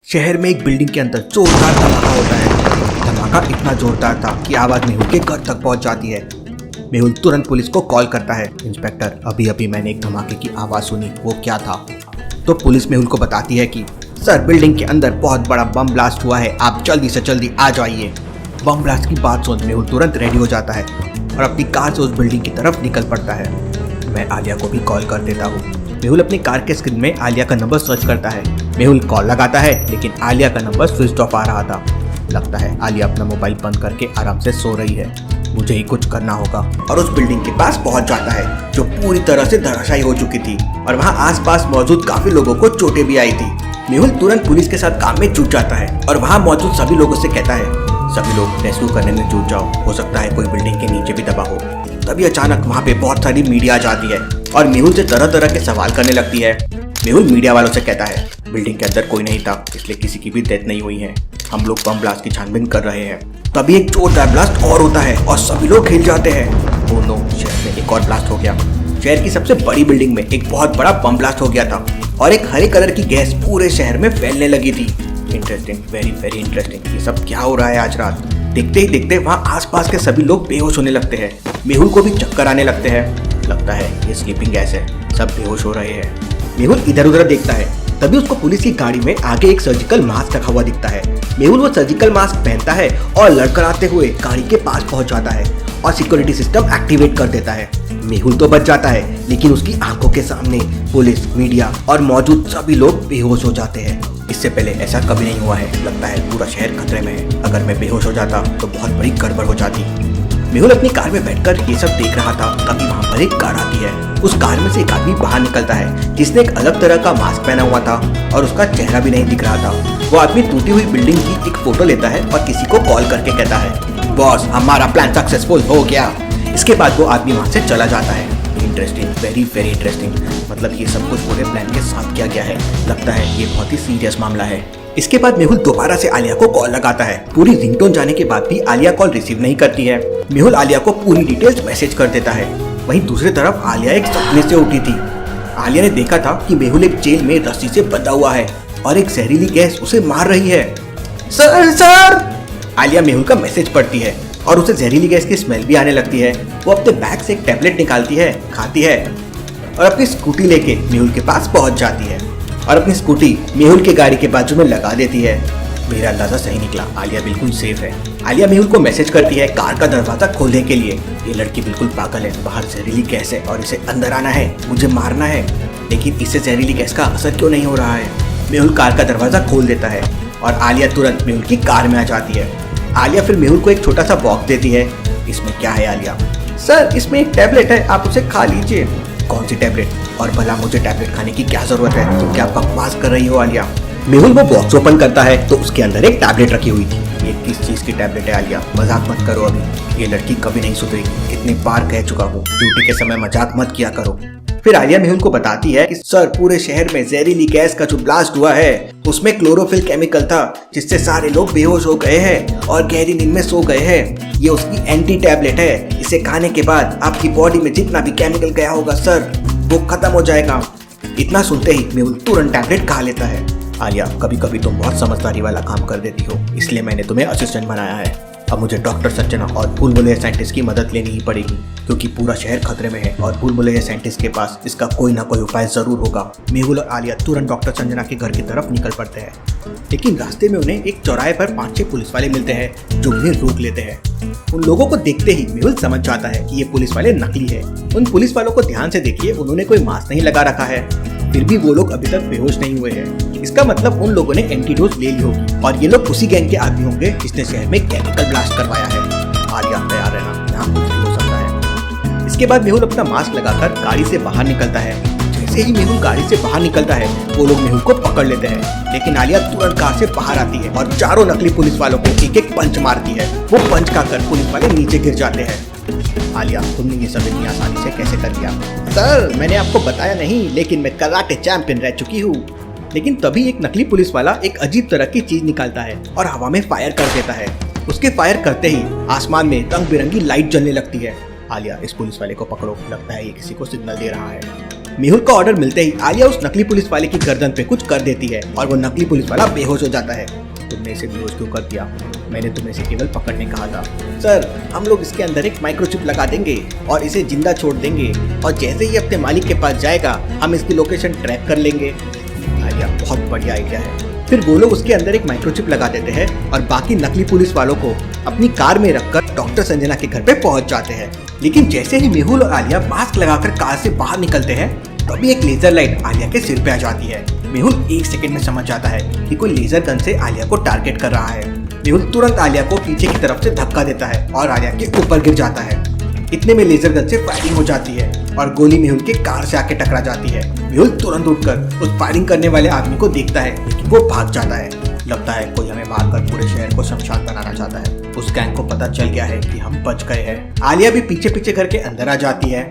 शहर में एक बिल्डिंग के अंदर जोरदार धमाका होता है। धमाका इतना जोरदार था कि आवाज मेहुल के घर तक पहुंच जाती है। मेहुल तुरंत पुलिस को कॉल करता है। इंस्पेक्टर, अभी अभी मैंने एक धमाके की आवाज सुनी, वो क्या था? तो पुलिस मेहुल को बताती है कि सर, बिल्डिंग के अंदर बहुत बड़ा बम ब्लास्ट हुआ है, आप जल्दी से जल्दी आ जाइए। बम ब्लास्ट की बात सुन मेहुल तुरंत रेडी हो जाता है और अपनी कार से उस बिल्डिंग की तरफ निकल पड़ता है। मैं आलिया को भी कॉल कर देता हूँ। मेहुल अपनी कार के स्क्रीन में आलिया का नंबर सर्च करता है। मेहुल कॉल लगाता है लेकिन आलिया का नंबर स्विच ऑफ आ रहा था। लगता है आलिया अपना मोबाइल बंद करके आराम से सो रही है। मुझे ही कुछ करना होगा और उस बिल्डिंग के पास पहुंच जाता है जो पूरी तरह से धराशायी हो चुकी थी और वहाँ आसपास मौजूद काफी लोगों को चोटें भी आई थी। मेहुल तुरंत पुलिस के साथ काम में जुट जाता है और वहाँ मौजूद सभी लोगों से कहता है, सभी लोग रेस्क्यू करने में जुट जाओ, हो सकता है कोई बिल्डिंग के नीचे भी दबा हो। तभी अचानक वहाँ पे बहुत सारी मीडिया आ जाती है और मेहुल से तरह तरह के सवाल करने लगती है। मेहुल मीडिया वालों से कहता है, बिल्डिंग के अंदर कोई नहीं था, इसलिए किसी की भी डेथ नहीं हुई है, हम लोग बम ब्लास्ट की छानबीन कर रहे हैं। तभी एक जोरदार ब्लास्ट और होता है और सभी लोग हिल जाते हैं। ओह नो, शहर में एक और ब्लास्ट हो गया। शहर की सबसे बड़ी बिल्डिंग में एक बहुत बड़ा बम ब्लास्ट हो गया था और एक हरे कलर की गैस पूरे शहर में फैलने लगी थी। Interesting, very very interesting. ये सब क्या हो रहा है आज रात? देखते ही देखते वहाँ आसपास के सभी लोग बेहोश होने लगते हैं। मेहुल को भी चक्कर आने लगते हैं। लगता है ये स्लीपिंग गैस है, सब बेहोश हो रहे हैं। मेहुल इधर उधर देखता है, तभी उसको पुलिस की गाड़ी में आगे एक सर्जिकल मास्क रखा हुआ दिखता है। मेहुल वो सर्जिकल मास्क पहनता है और लड़खड़ाते हुए गाड़ी के पास पहुंच जाता है और सिक्योरिटी सिस्टम एक्टिवेट कर देता है। मेहुल तो बच जाता है लेकिन उसकी आंखों के सामने पुलिस, मीडिया और मौजूद सभी लोग बेहोश हो जाते हैं। इससे पहले ऐसा कभी नहीं हुआ है। लगता है पूरा शहर खतरे में है। अगर मैं बेहोश हो जाता तो बहुत बड़ी गड़बड़ हो जाती। मेहुल अपनी कार में बैठकर ये सब देख रहा था, तभी वहाँ पर एक कार आती है। उस कार में से एक आदमी बाहर निकलता है जिसने एक अलग तरह का मास्क पहना हुआ था और उसका चेहरा भी नहीं दिख रहा था। वो आदमी टूटी हुई बिल्डिंग की एक फोटो लेता है और किसी को कॉल करके कहता है, बॉस, हमारा प्लान सक्सेसफुल हो गया। इसके बाद वो आदमी वहाँ से चला जाता है। Interesting, very very interesting. मतलब ये सब कुछ पूरे प्लान के साथ किया गया है। लगता है ये बहुत ही सीरियस मामला है। इसके बाद मेहुल दोबारा से आलिया को कॉल लगाता है। पूरी रिंगटोन जाने के बाद भी आलिया कॉल रिसीव नहीं करती है। मेहुल आलिया को पूरी डिटेल्स मैसेज कर देता है। वहीं दूसरी तरफ आलिया एक सपने से उठी थी। आलिया ने देखा था कि मेहुल एक जेल में रस्सी से बंधा हुआ है और एक जहरीली गैस उसे मार रही है। Sir sir! आलिया मेहुल का मैसेज पढ़ती है और उसे जहरीली गैस की स्मेल भी आने लगती है। वो अपने बैग से एक टैबलेट निकालती है, खाती है और अपनी स्कूटी लेके मेहुल के पास पहुंच जाती है और अपनी स्कूटी मेहुल के गाड़ी के बाजू में लगा देती है। मेरा अंदाजा सही निकला, आलिया बिल्कुल सेफ है। आलिया मेहुल को मैसेज करती है कार का दरवाजा खोलने के लिए। ये लड़की बिल्कुल पागल है, बाहर जहरीली गैस है और इसे अंदर आना है, मुझे मारना है। लेकिन इससे जहरीली गैस का असर क्यों नहीं हो रहा है? मेहुल कार का दरवाजा खोल देता है और आलिया तुरंत मेहुल की कार में आ जाती है। आलिया फिर मेहुल को एक छोटा सा बॉक्स देती है। इसमें क्या है आलिया? सर, इसमें एक टैबलेट है, आप उसे खा लीजिए। कौन सी टैबलेट? और भला मुझे टैबलेट खाने की क्या जरूरत है? तुम क्या बकवास कर रही हो आलिया? मेहुल वो बॉक्स ओपन करता है तो उसके अंदर एक टैबलेट रखी हुई थी। ये किस चीज की टैबलेट है आलिया? मजाक मत करो अभी, ये लड़की कभी नहीं सुधरेगी। इतनी बार कह चुका हूँ, ड्यूटी के समय मजाक मत किया करो। फिर आलिया मेहुल को बताती है कि सर, पूरे शहर में जहरीली गैस का जो ब्लास्ट हुआ है उसमें क्लोरोफिल केमिकल था जिससे सारे लोग बेहोश हो गए हैं और गहरी नींद में सो गए हैं। ये उसकी एंटी टैबलेट है। इसे खाने के बाद आपकी बॉडी में जितना भी केमिकल गया होगा सर, वो खत्म हो जाएगा। इतना सुनते ही मेहुल तुरंत टैबलेट खा लेता है। आलिया, कभी कभी तुम बहुत समझदारी वाला काम कर देती हो, इसलिए मैंने तुम्हें असिस्टेंट बनाया है। अब मुझे डॉक्टर संजना और भूल भुलैया साइंटिस्ट की मदद लेनी ही पड़ेगी क्योंकि पूरा शहर खतरे में है और भूल भुलैया साइंटिस्ट के पास इसका कोई ना कोई उपाय जरूर होगा। मेहुल और आलिया तुरंत डॉक्टर संजना के घर की तरफ निकल पड़ते हैं। लेकिन रास्ते में उन्हें एक चौराहे पर 5-6 पुलिस वाले मिलते हैं जो उन्हें रोक लेते हैं। उन लोगों को देखते ही मेहुल समझ जाता है कि ये पुलिस वाले नकली है। उन पुलिस वालों को ध्यान से देखिए, उन्होंने कोई मास्क नहीं लगा रखा है, फिर भी वो लोग अभी तक बेहोश नहीं हुए हैं। इसका मतलब उन लोगों ने एंटीडोज ले ली होगी और ये लोग उसी गैंग के आदमी होंगे जिसने शहर में केमिकल ब्लास्ट करवाया है। आलिया, तैयार रहना, यहाँ कुछ भी हो सकता है। इसके बाद मेहुल अपना मास्क लगाकर गाड़ी से बाहर निकलता है। जैसे ही मेहुल गाड़ी से बाहर निकलता है वो लोग मेहुल को पकड़ लेते हैं। लेकिन आलिया तुरंत कार से बाहर आती है और चारों नकली पुलिस वालों को एक एक पंच मारती है। वो पंच खाकर पुलिस वाले नीचे गिर जाते हैं। आलिया, तुमने ये सब इतनी आसानी से कैसे कर लिया? सर, मैंने आपको बताया नहीं, लेकिन मैं कराटे चैंपियन रह चुकी हूँ। लेकिन तभी एक नकली पुलिस वाला एक अजीब तरह की चीज निकालता है और हवा में फायर कर देता है। उसके फायर करते ही आसमान में रंग बिरंगी लाइट जलने लगती है। आलिया, इस पुलिस वाले को पकड़ो, लगता है ये किसी को सिग्नल दे रहा है। मेहुल का ऑर्डर मिलते ही आलिया उस नकली पुलिस वाले की गर्दन पे कुछ कर देती है और वो नकली पुलिस वाला बेहोश हो जाता है। तुमने इसे बेहोश क्यों कर दिया? मैंने तुम्हें इसे केवल पकड़ने कहा था। सर, हम लोग इसके अंदर एक माइक्रोचिप लगा देंगे और इसे जिंदा छोड़ देंगे और जैसे ही अपने मालिक के पास जाएगा हम इसकी लोकेशन ट्रैक कर लेंगे। आलिया, बहुत बढ़िया आइडिया है। फिर वो लोग उसके अंदर एक माइक्रोचिप लगा देते हैं और बाकी नकली पुलिस वालों को अपनी कार में रखकर डॉक्टर संजना के घर पे पहुंच जाते हैं। लेकिन जैसे ही मेहुल और आलिया मास्क लगाकर कार से बाहर निकलते हैं तभी एक लेजर लाइट आलिया के सिर पे आ जाती है। मेहुल एक सेकंड में समझ जाता है कि कोई लेजर गन से आलिया को टारगेट कर रहा है। मेहुल तुरंत आलिया को पीछे की तरफ से धक्का देता है और आलिया के ऊपर गिर जाता है। इतने में लेजर गन से फायरिंग हो जाती है और गोली मेहुल के कार से आके टकरा जाती है। मेहुल तुरंत उठकर उस फायरिंग करने वाले आदमी को देखता है लेकिन वो भाग जाता है। लगता है कोई हमें मारकर पूरे शहर को शमशान बनाना चाहता है। उस गैंग को पता चल गया है कि हम बच गए हैं। आलिया भी पीछे पीछे घर के अंदर आ जाती है।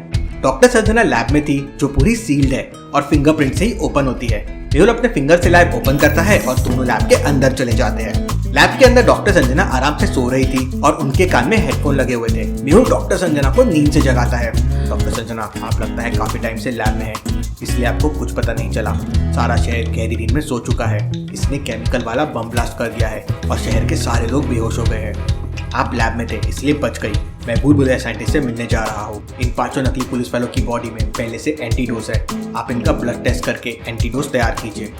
डॉक्टर संजना लैब में थी जो पूरी सील्ड है और फिंगरप्रिंट से ही ओपन होती है। मेहुल अपने फिंगर से लैब ओपन करता है और दोनों लैब के अंदर चले जाते हैं। लैब के अंदर डॉक्टर संजना आराम से सो रही थी और उनके कान में हेडफोन लगे हुए थे। मेहुल डॉक्टर संजना को नींद से जगाता है। डॉक्टर संजना, आप लगता है काफी टाइम से लैब में है, इसलिए आपको कुछ पता नहीं चला। सारा शहर गहरी नींद में सो चुका है। इसने केमिकल वाला बम ब्लास्ट कर दिया है और शहर के सारे लोग बेहोश हो गए हैं। आप लैब में थे इसलिए बच गई। मैं भूल भुलैया साइंटिस्ट से मिलने जा रहा हूँ। इन 5 नकली पुलिस वालों की बॉडी में पहले से एंटीडोज है। आप इनका ब्लड टेस्ट करके एंटीडोज तैयार कीजिए।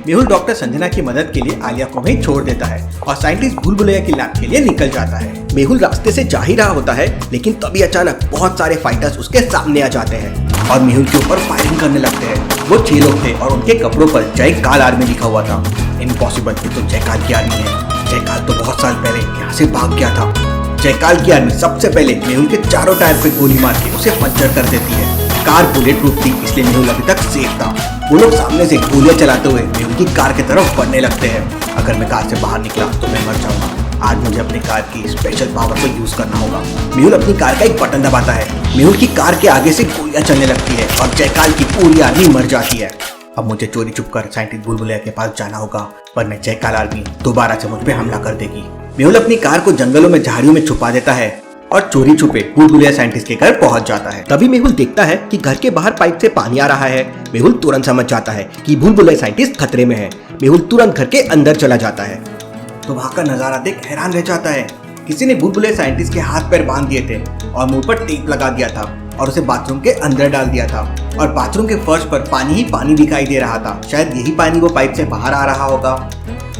मेहुल डॉक्टर संजना की मदद के लिए आलिया को वहीं छोड़ देता है और साइंटिस्ट भूल भुलैया की लैब के लिए निकल जाता है। मेहुल रास्ते से जा ही रहा होता है लेकिन तभी अचानक बहुत सारे फाइटर्स उसके सामने आ जाते हैं और मेहुल के ऊपर फायरिंग करने लगते हैं। वो 6 लोग थे और उनके कपड़ों पर जय काल आर्मी लिखा हुआ था। इम्पॉसिबल, ये तो जय काल की आर्मी है। जय काल तो बहुत साल पहले यहाँ से भाग गया था। जयकाल की आर्मी सबसे पहले मेहुल के चारों टायर पे गोली मार के उसे पंचर कर देती है। कार बुलेट प्रूफ थी इसलिए मेहुल अभी तक सेफ था। वो लोग सामने से गोलियां चलाते हुए मेहुल की कार की तरफ बढ़ने लगते हैं। अगर मैं कार से बाहर निकला तो मैं मर जाऊंगा। आज मुझे अपनी कार की स्पेशल पावर को यूज करना होगा। मेहुल अपनी कार का एक बटन दबाता है। मेहुल की कार के आगे से गोलियां चलने लगती है और जयकाल की पूरी आर्मी मर जाती है। अब मुझे चोरी छुप कर साइंटिस्ट भूल भुलैया के पास जाना होगा वरना जयकाल आर्मी दोबारा से मुझ पे हमला कर देगी। मेहुल अपनी कार को जंगलों में झाड़ियों में छुपा देता है और चोरी छुपे भूल भुलैया साइंटिस्ट के घर पहुंच जाता है। तभी मेहुल देखता है कि घर के बाहर पाइप से पानी आ रहा है। मेहुल तुरंत समझ जाता है कि भूल भुलैया साइंटिस्ट खतरे में है। मेहुल तुरंत घर के अंदर चला जाता है तो वहाँ का नजारा देख हैरान रह जाता है। किसी ने भूल भुलैया साइंटिस्ट के हाथ पैर बांध दिए थे और मुंह पर टेप लगा दिया था और उसे बाथरूम के अंदर डाल दिया था और बाथरूम के फर्श पर पानी ही पानी दिखाई दे रहा था। शायद यही पानी वो पाइप से बाहर आ रहा होगा।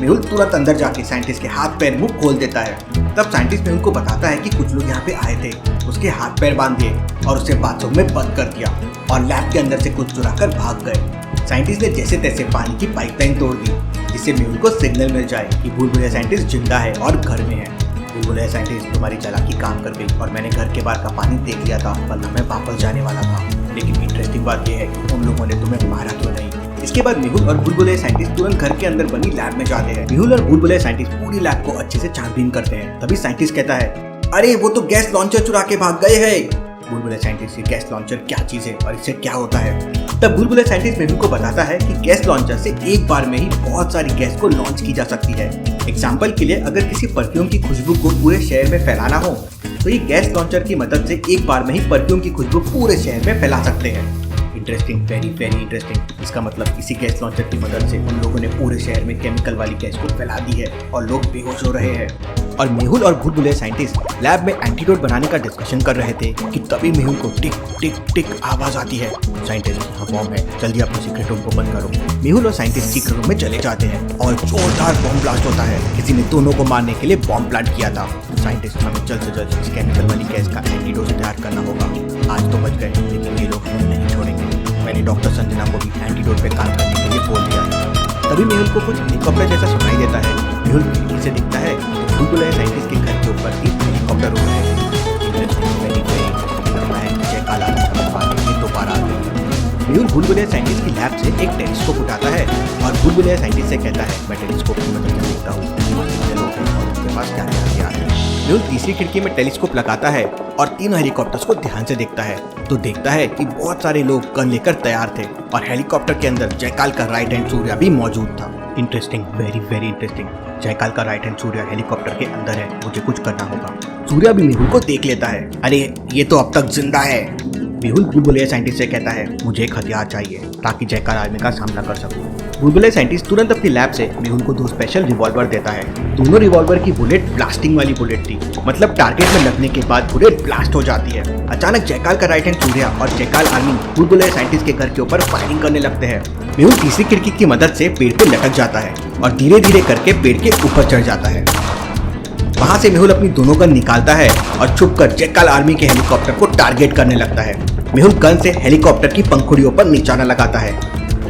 मेहुल तुरंत अंदर जाके साइंटिस्ट के हाथ पैर मुंह खोल देता है। तब साइंटिस्ट मेहुल को बताता है कि कुछ लोग यहाँ पे आए थे, उसके हाथ पैर बांध दिए और उसे बाथरूम में बंद कर दिया और लैब के अंदर से कुछ चुरा कर भाग गए। साइंटिस्ट ने जैसे तैसे पानी की पाइपलाइन तोड़ दी जिससे मेहुल को सिग्नल मिल जाए कि भूल भुलैया साइंटिस्ट जिंदा है और घर में है। भूल भुलैया साइंटिस्ट, तुम्हारी चालाकी काम कर गई और मैंने घर के बाहर का पानी देख लिया था वरना मैं वापस जाने वाला था। लेकिन इंटरेस्टिंग बात यह है कि उन लोगों ने तुम्हें मारा क्यों नहीं। इसके बाद मेहुल और भूल भुलैया साइंटिस्ट तुरंत घर के अंदर बनी लैब में जाते हैं। मेहुल और भूल भुलैया साइंटिस्ट पूरी लैब को अच्छे से छानबीन करते हैं। तभी साइंटिस्ट कहता है, अरे वो तो गैस लॉन्चर चुरा के भाग गए हैं। भूल भुलैया साइंटिस्ट, ये गैस लॉन्चर क्या चीज है और इससे क्या होता है? तब भूल भुलैया साइंटिस्ट मेहुल को बताता है कि गैस लॉन्चर से एक बार में ही बहुत सारी गैस को लॉन्च की जा सकती है। एग्जाम्पल के लिए, अगर किसी परफ्यूम की खुशबू को पूरे शहर में फैलाना हो तो ये गैस लॉन्चर की मदद से एक बार में ही परफ्यूम की खुशबू पूरे शहर में फैला सकते हैं। Interesting, very very interesting. इसका मतलब इसी गैस लॉन्चर की मदद से उन लोगों ने पूरे शहर में केमिकल वाली गैस को फैला दी है और लोग बेहोश हो रहे हैं। और मेहुल और भूल भुलैया साइंटिस्ट लैब में एंटीडोट बनाने का डिस्कशन कर रहे थे कि तभी मेहुल को टिक टिक टिक आवाज आती है। साइंटिस्ट, यहाँ बॉम्ब है, जल्दी अपने सीक्रेट रूम को बंद करो। मेहुल और साइंटिस्ट सीक्रेट रूम में चले जाते हैं और जोरदार बॉम्ब ब्लास्ट होता है। किसी ने दोनों को मारने के लिए बॉम्ब प्लांट किया था। साइंटिस्ट, हमें जल्द से जल्द इस केमिकल वाली गैस का एंटीडोट तैयार करना होगा। आज तो बच गए लेकिन ये लोग हमें नहीं छोड़ेंगे। मैंने डॉक्टर संजना को भी एंटीडोट पे काम करने के लिए बोल दिया। तभी मेहुल को कुछ हेलीकॉप्टर जैसा सुनाई देता है। मेहुल खिड़की से दिखता है भूल भुलैया साइंटिस्ट के घर के ऊपर एक हेलीकॉप्टर उड़ रहा है। जयकाल आर्मी दोबारा आ गई। मेहुल भूल भुलैया साइंटिस्ट की लैब से एक टेलीस्कोप उठाता है और भूल भुलैया साइंटिस्ट से कहता है, मैं टेलीस्कोप की मदद से देखता हूँ कितने लोग हैं और उनके पास क्या हथियार है। मेहुल तीसरी खिड़की में टेलीस्कोप लगाता है और 3 हेलीकॉप्टर्स को ध्यान से देखता है तो देखता है कि बहुत सारे लोग गन लेकर तैयार थे और हेलीकॉप्टर के अंदर जयकाल का राइट हैंड सूर्या भी मौजूद था। Interesting, very very interesting. जयकाल का राइट हैंड सूर्या हेलीकॉप्टर के अंदर है, मुझे कुछ करना होगा। सूर्या भी मेहुल को देख लेता है। अरे ये तो अब तक जिंदा है। मेहुल बुलबुलैया साइंटिस्ट से कहता है मुझे एक हथियार चाहिए ताकि जयकाल आर्मी का सामना कर सकूं। बुलबुलैया साइंटिस्ट तुरंत अपनी लैब से मेहुल को 2 स्पेशल रिवॉल्वर देता है। दोनों रिवॉल्वर की बुलेट ब्लास्टिंग वाली बुलेट थी, मतलब टारगेट में लगने के बाद बुलेट ब्लास्ट हो जाती है। अचानक जयकाल का राइट हैंड सूर्या और जयकाल आर्मी बुलबुलैया साइंटिस्ट के घर के ऊपर फायरिंग करने लगते हैं। मेहुल तीसरी खिड़की की मदद से पेड़ पे लटक जाता है और धीरे धीरे करके पेड़ के ऊपर चढ़ जाता है। वहां से मेहुल अपनी दोनों गन निकालता है और छुपकर जयकाल आर्मी के हेलीकॉप्टर को टारगेट करने लगता है। मेहुल गन से हेलीकॉप्टर की पंखुड़ियों पर निशाना लगाता है।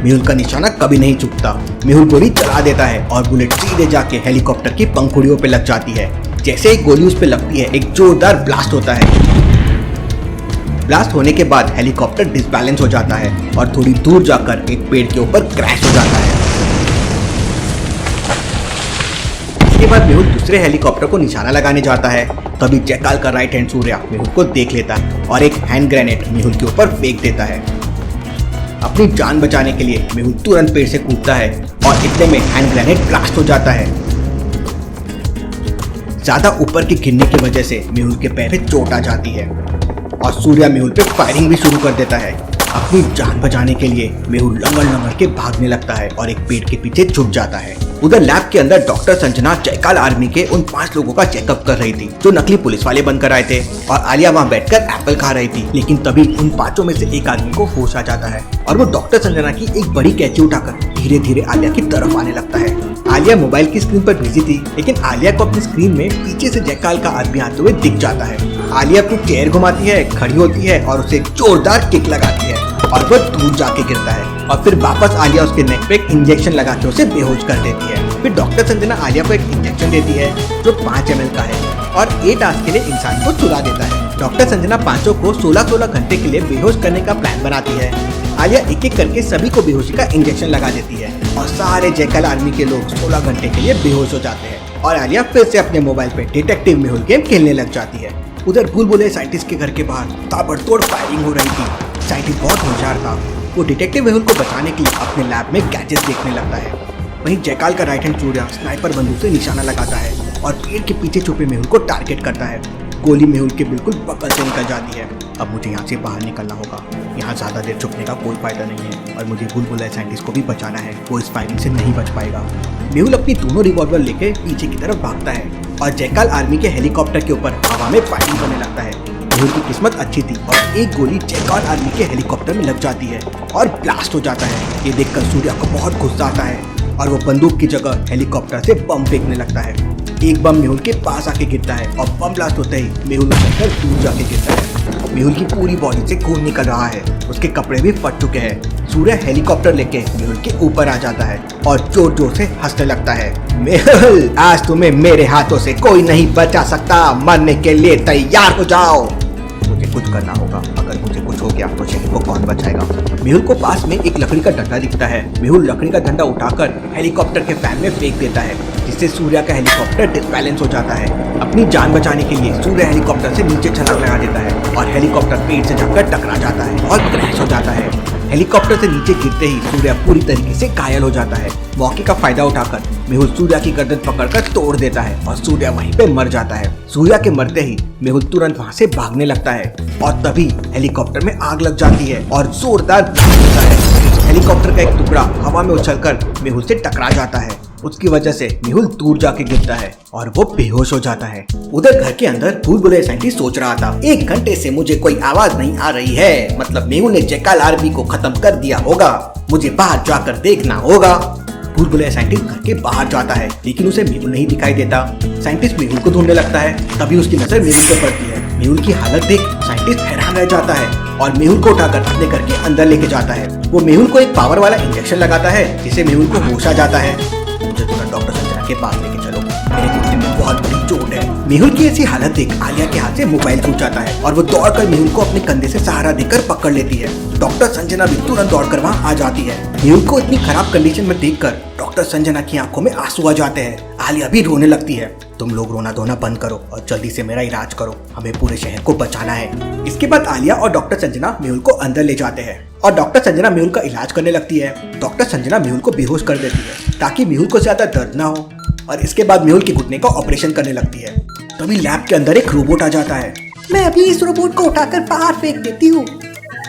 मेहुल का निशाना कभी नहीं चूकता। मेहुल गोली चला देता है और बुलेट सीधे जाके हेलीकॉप्टर की पंखुड़ियों पे लग जाती है। जैसे ही गोली उस पे लगती है एक जोरदार ब्लास्ट होता है। ब्लास्ट होने के बाद हेलीकॉप्टर डिसबैलेंस हो जाता है और थोड़ी दूर जाकर एक पेड़ के ऊपर क्रैश हो जाता है। इसके बाद मेहुल दूसरे हेलीकॉप्टर को निशाना लगाने जाता है। तभी जयकाल का राइट हैंड सूर्या मेहुल को देख लेता है और एक हैंड ग्रेनेड मेहुल के ऊपर फेंक देता है। अपनी जान बचाने के लिए मेहुल तुरंत पेड़ से कूदता है और इतने में हैंड ग्रेनेड ब्लास्ट हो जाता है। ज्यादा ऊपर के गिरने की वजह से मेहुल के पैर पे चोट आ जाती है और सूर्या मेहुल पे फायरिंग भी शुरू कर देता है। अपनी जान बचाने के लिए मेहुल लंगड़ लंगड़ के भागने लगता है और एक पेड़ के पीछे छुप जाता है। उधर लैब के अंदर डॉक्टर संजना जयकाल आर्मी के उन 5 लोगों का चेकअप कर रही थी जो नकली पुलिस वाले बनकर आए थे, और आलिया वहाँ बैठकर एप्पल खा रही थी। लेकिन तभी उन 5 में से एक आदमी को होश आ जाता है और वो डॉक्टर संजना की एक बड़ी कैंची उठाकर धीरे धीरे आलिया की तरफ आने लगता है। आलिया मोबाइल की स्क्रीन पर बिजी थी, लेकिन आलिया को अपनी स्क्रीन में पीछे से जयकाल का आदमी आते हुए दिख जाता है। आलिया अपनी चेयर घुमाती है, खड़ी होती है और उसे जोरदार किक लगाती है और वो दूर जाके गिरता है और फिर वापस आलिया उसके नेक पे एक इंजेक्शन लगा के उसे बेहोश कर देती है। फिर डॉक्टर संजना आलिया को एक इंजेक्शन देती है जो 5 ml का है और 8 आवर्स के लिए इंसान को सुला देता है। डॉक्टर संजना 5 को 16-16 घंटे के लिए बेहोश करने का प्लान बनाती है। आलिया एक एक करके सभी को बेहोशी का इंजेक्शन लगा देती है और सारे जयकाल आर्मी के लोग 16 घंटे के लिए बेहोश हो जाते हैं और आलिया फिर से अपने मोबाइल पे डिटेक्टिव मेहुल गेम खेलने लग जाती है। उधर बुलबुलैया साइंटिस्ट के घर के बाहर ताबड़तोड़ फायरिंग हो रही थी। साइंटिस्ट बहुत होशियार था। वो डिटेक्टिव मेहुल को बचाने के लिए अपने लैब में गैजेट्स देखने लगता है। वहीं जयकाल का राइट हैंड सूर्या स्नाइपर बंदूक से निशाना लगाता है और पेड़ के पीछे छुपे मेहुल को टारगेट करता है। गोली मेहुल के बिल्कुल बगल से निकल जाती है। अब मुझे यहाँ से बाहर निकलना होगा। यहाँ ज्यादा देर छुपने का कोई फायदा नहीं है और मुझे बुलबुलैया साइंटिस्ट को भी बचाना है। वो इस फायरिंग से नहीं बच पाएगा। मेहुल अपनी दोनों रिवॉल्वर लेके पीछे की तरफ भागता है और जयकाल आर्मी के हेलीकॉप्टर के ऊपर हवा में फायरिंग करने लगता है। मेहुल की किस्मत अच्छी थी और एक गोली जयकाल आर्मी के हेलीकॉप्टर में लग जाती है और ब्लास्ट हो जाता है। ये देखकर सूर्या को बहुत गुस्सा आता है और वो बंदूक की जगह हेलीकॉप्टर से बम फेंकने लगता है। एक बम मेहुल के पास आके गिरता है और बम ब्लास्ट होते ही मेहुल उछलकर दूर जाके गिरता है। मेहुल की पूरी बॉडी से खून निकल रहा है, उसके कपड़े भी फट चुके हैं। सूर्या हेलीकॉप्टर लेके मेहुल के ऊपर आ जाता है और जोर जोर से हंसने लगता है। मेहुल, आज तुम्हें मेरे हाथों से कोई नहीं बचा सकता। मरने के लिए तैयार हो जाओ। मुझे कुछ करना होगा। अगर मुझे कुछ हो गया तो शहर को कौन बचाएगा। मेहुल को पास में एक लकड़ी का डंडा दिखता है। मेहुल लकड़ी का डंडा उठाकर हेलीकॉप्टर के फैन में फेंक देता है, जिससे सूर्या का हेलीकॉप्टर डिसबैलेंस हो जाता है। अपनी जान बचाने के लिए सूर्या हेलीकॉप्टर से नीचे छलांग लगा देता है और हेलीकॉप्टर पेड़ से जाकर टकरा जाता है और क्रैश हो जाता है। हेलीकॉप्टर से नीचे गिरते ही सूर्या पूरी तरीके से घायल हो जाता है। मौके का फायदा उठाकर मेहुल सूर्या की गर्दन पकड़कर तोड़ देता है और सूर्या वहीं पे मर जाता है। सूर्या के मरते ही मेहुल तुरंत वहाँ से भागने लगता है और तभी हेलीकॉप्टर में आग लग जाती है और जोरदार ब्लास्ट होता है। हेलीकॉप्टर का एक टुकड़ा हवा में उछलकर मेहुल से टकरा जाता है। उसकी वजह से मेहुल दूर जाके गिरता है और वो बेहोश हो जाता है। उधर घर के अंदर बुलबुलैया साइंटिस्ट सोच रहा था, 1 घंटे से मुझे कोई आवाज नहीं आ रही है, मतलब मेहुल ने जयकाल आर्मी को खत्म कर दिया होगा। मुझे बाहर जाकर देखना होगा। बुलबुलैया साइंटिस्ट घर के बाहर जाता है, लेकिन उसे मेहुल नहीं दिखाई देता। साइंटिस्ट मेहुल को ढूंढने लगता है, तभी उसकी नजर मेहुल पर पड़ती है। मेहुल की हालत देख साइंटिस्ट हैरान रह जाता है और मेहुल को उठाकर अपने घर के अंदर लेके जाता है। वो मेहुल को एक पावर वाला इंजेक्शन लगाता है, जिससे मेहुल को होश आ जाता है। मुझे तुरंत डॉक्टर संजना के पास लेके चलो, मेरे घुटने में बहुत बड़ी चोट है। मेहुल की ऐसी हालत देख आलिया के हाथ से मोबाइल छूट जाता है और वो दौड़कर मेहुल को अपने कंधे से सहारा देकर पकड़ लेती है। डॉक्टर संजना भी तुरंत दौड़कर वहाँ आ जाती है। मेहुल को इतनी खराब कंडीशन में देखकर डॉक्टर संजना की आंखों में आंसू आ जाते हैं। आलिया भी रोने लगती है। तुम लोग रोना धोना बंद करो और जल्दी से मेरा इलाज करो, हमें पूरे शहर को बचाना है। इसके बाद आलिया और डॉक्टर संजना मेहुल को अंदर ले जाते हैं और डॉक्टर संजना मेहुल का इलाज करने लगती है। डॉक्टर संजना मेहुल को बेहोश कर देती है ताकि मेहुल को ज्यादा दर्द ना हो और इसके बाद मेहुल के घुटने का ऑपरेशन करने लगती है। तभी लैब के अंदर एक रोबोट आ जाता है। मैं अभी इस रोबोट को उठाकर बाहर फेंक देती हूँ।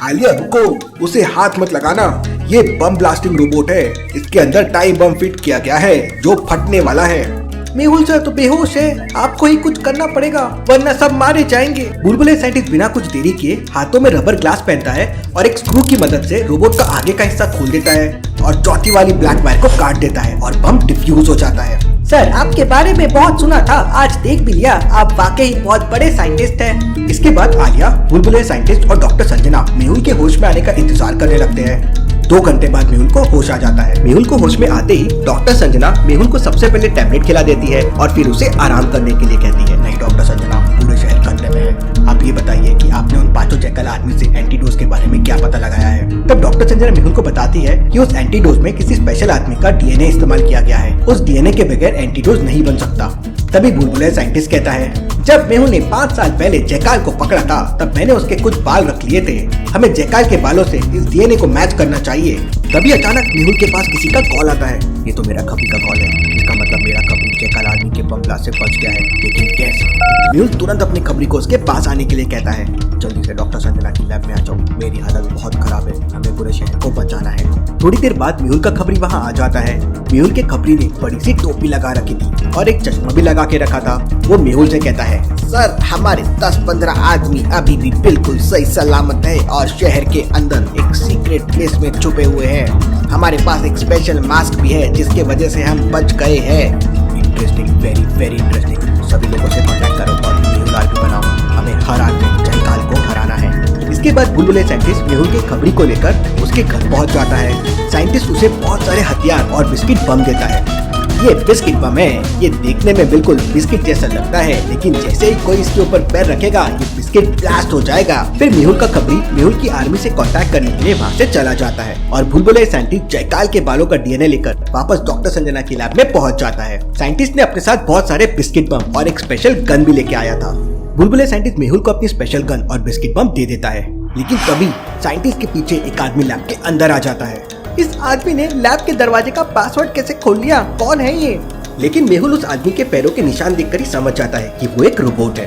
आलिया रुको, उसे हाथ मत लगाना, ये बम ब्लास्टिंग रोबोट है। इसके अंदर टाइम बम फिट किया गया है जो फटने वाला है। मेहुल सर तो बेहोश है, आपको ही कुछ करना पड़ेगा वरना सब मारे जाएंगे। बुलबुले साइंटिस्ट बिना कुछ देरी किए हाथों में रबर ग्लास पहनता है और एक स्क्रू की मदद से रोबोट का आगे का हिस्सा खोल देता है और चौथी वाली ब्लैक वायर को काट देता है और बम डिफ्यूज हो जाता है। सर आपके बारे में बहुत सुना था, आज देख भी लिया, आप वाकई बहुत बड़े साइंटिस्ट हैं। इसके बाद आलिया, बुलबुले साइंटिस्ट और डॉक्टर संजना मेहुल के होश में आने का इंतजार करने लगते हैं। 2 घंटे बाद मेहुल को होश आ जाता है। मेहुल को होश में आते ही डॉक्टर संजना मेहुल को सबसे पहले टैबलेट खिला देती है और फिर उसे आराम करने के लिए कहती है। नहीं डॉक्टर संजना, पूरे शहर खतरे में है, आप ये बताइए कि आपने उन 5 जैकल आदमी से एंटीडोज के बारे में क्या पता लगाया है। तब डॉक्टर संजना मेहुल को बताती है कि उस एंटीडोज में किसी स्पेशल आदमी का डीएनए इस्तेमाल किया गया है, उस डीएनए के बगैर एंटीडोज नहीं बन सकता। तभी बुलबुले साइंटिस्ट कहता है, जब मेहुल ने 5 साल पहले जैकाल को पकड़ा था तब मैंने उसके कुछ बाल रख लिए थे, हमें जैकाल के बालों से इस डीएनए को मैच करना चाहिए। तभी अचानक मेहुल के पास किसी का कॉल आता है। ये तो मेरा खबरी का कॉल है, इसका मतलब मेरा खबरी जैकाल आदमी के बम ब्लास्ट से बच गया है, लेकिन कैसे? मेहुल तुरंत अपनी खबरी को उसके पास आने के लिए कहता है, जल्दी से डॉक्टर संजना की लैब में आ जाओ, मेरी हालत बहुत खराब है, हमें पूरे शहर को बचाना है। थोड़ी देर बाद मेहुल का खबरी वहाँ आ जाता है। मेहुल के खबरी ने बड़ी सी टोपी लगा रखी थी और एक चश्मा भी लगा के रखा था। वो मेहुल से कहता है, सर हमारे 10-15 आदमी अभी भी बिल्कुल सही सलामत है और शहर के अंदर एक सीक्रेट प्लेस में छुपे हुए हैं। हमारे पास एक स्पेशल मास्क भी है जिसके वजह से हम बच गए हैं। Interesting, very very interesting. सभी लोगों से कांटेक्ट करो और मेहुल आर्मी बनाओ, हमें हर के जयकाल को हराना है। इसके बाद बुलबुले साइंटिस्ट मेहुल की खबरी को लेकर उसके घर पहुंच जाता है। साइंटिस्ट उसे बहुत सारे हथियार और बिस्किट बम देता है। ये बिस्किट बम है, ये देखने में बिल्कुल बिस्किट जैसा लगता है, लेकिन जैसे ही कोई इसके ऊपर पैर रखेगा ये बिस्किट ब्लास्ट हो जाएगा। फिर मेहुल का खबरी मेहुल की आर्मी से कांटेक्ट करने के लिए वहाँ से चला जाता है और बुलबुले साइंटिस्ट जयकाल के बालों का डीएनए लेकर वापस डॉक्टर संजना की लैब में पहुंच जाता है। साइंटिस्ट ने अपने साथ बहुत सारे बिस्किट बम और एक स्पेशल गन भी लेके आया था। बुलबुले साइंटिस्ट मेहुल को अपनी स्पेशल गन और बिस्किट बम दे देता है, लेकिन तभी साइंटिस्ट के पीछे एक आदमी लैब के अंदर आ जाता है। इस आदमी ने लैब के दरवाजे का पासवर्ड कैसे खोल लिया, कौन है ये? लेकिन मेहुल उस आदमी के पैरों के निशान देखकर ही समझ जाता है कि वो एक रोबोट है।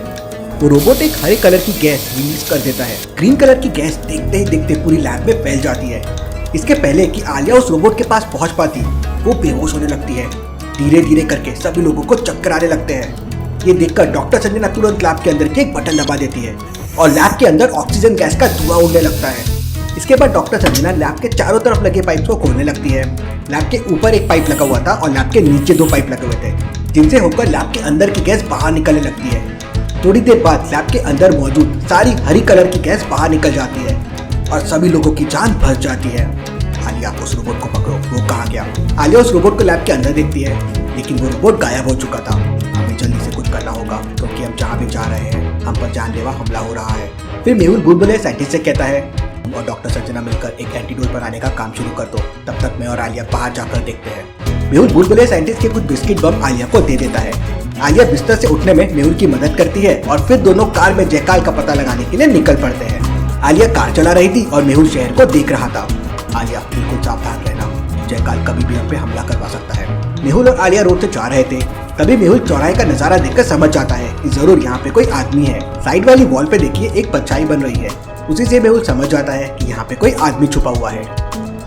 वो रोबोट एक हरे कलर की गैस रिलीज कर देता है। ग्रीन कलर की गैस देखते ही देखते पूरी लैब में फैल जाती है। इसके पहले कि आलिया उस रोबोट के पास पहुंच पाती, वो बेहोश होने लगती है। धीरे धीरे करके सभी लोगों को चक्कर आने लगते हैं। ये देखकर डॉक्टर संजना तुरंत लैब के अंदर के एक बटन दबा देती है और लैब के अंदर ऑक्सीजन गैस का धुआं उड़ने लगता है। इसके बाद डॉक्टर संजना लैब के चारों तरफ लगे पाइप को खोलने लगती है। लैब के ऊपर एक पाइप लगा हुआ था और लैब के नीचे 2 पाइप लगे हुए थे, जिनसे होकर लैब के अंदर की गैस बाहर निकलने लगती है। थोड़ी देर बाद लैब के अंदर मौजूद सारी हरी कलर की गैस बाहर निकल जाती है और सभी लोगों की जान बच जाती है। आलिया, उस रोबोट को पकड़ो, वो कहाँ गया? आलिया उस रोबोट को लैब के अंदर देखती है, लेकिन वो रोबोट गायब हो चुका था। हमें जल्दी से कुछ करना होगा क्योंकि हम जहाँ भी जा रहे हैं हम पर जानलेवा हमला हो रहा है। फिर मेहुल बुलबुले साइंटिस्ट से कहता है, और डॉक्टर संजना मिलकर एक एंटीडोट बनाने का काम शुरू कर दो, तब तक मैं और आलिया बाहर जाकर देखते हैं। मेहुल बुलबुले साइंटिस्ट के कुछ बिस्किट बम आलिया को दे देता है। आलिया बिस्तर से उठने में मेहुल की मदद करती है और फिर दोनों कार में जयकाल का पता लगाने के लिए निकल पड़ते हैं। आलिया कार चला रही थी और मेहुल शहर को देख रहा था। आलिया, बिल्कुल सावधान रहना, जयकाल कभी भी हम पे हमला करवा सकता है। मेहुल और आलिया रोड से जा रहे थे, तभी मेहुल चौराहे का नजारा देखकर समझ जाता है कि जरूर यहाँ पे कोई आदमी है। साइड वाली वॉल पे देखिए एक परछाई बन रही है, उसी से मेहुल समझ जाता है कि यहाँ पे कोई आदमी छुपा हुआ है।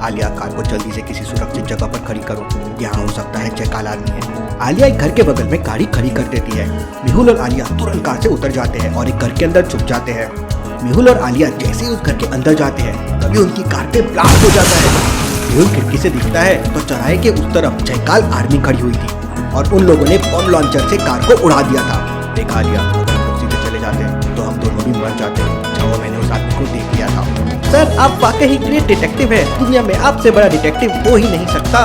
आलिया, कार को जल्दी से किसी सुरक्षित जगह पर खड़ी करो, यहाँ हो सकता है जयकाल आदमी है। आलिया एक घर के बगल में गाड़ी खड़ी कर देती है। मेहुल और आलिया तुरंत कार से उतर जाते हैं और एक घर के अंदर छुप जाते हैं। मेहुल और आलिया जैसे ही उस घर के अंदर जाते हैं तभी उनकी कार पे ब्लास्ट हो जाता है। मेहुल खिड़की से दिखता है तो चौराहे के उस तरफ जयकाल आर्मी खड़ी हुई थी और उन लोगों ने बम लॉन्चर से कार को उड़ा दिया था। देखा आलिया, अगर हम सीधे चले जाते तो हम दोनों भी मर जाते। अच्छा मैंने उस आदमी को देख लिया था। सर आप वाकई ग्रेट डिटेक्टिव है, दुनिया में आपसे बड़ा डिटेक्टिव हो ही नहीं सकता।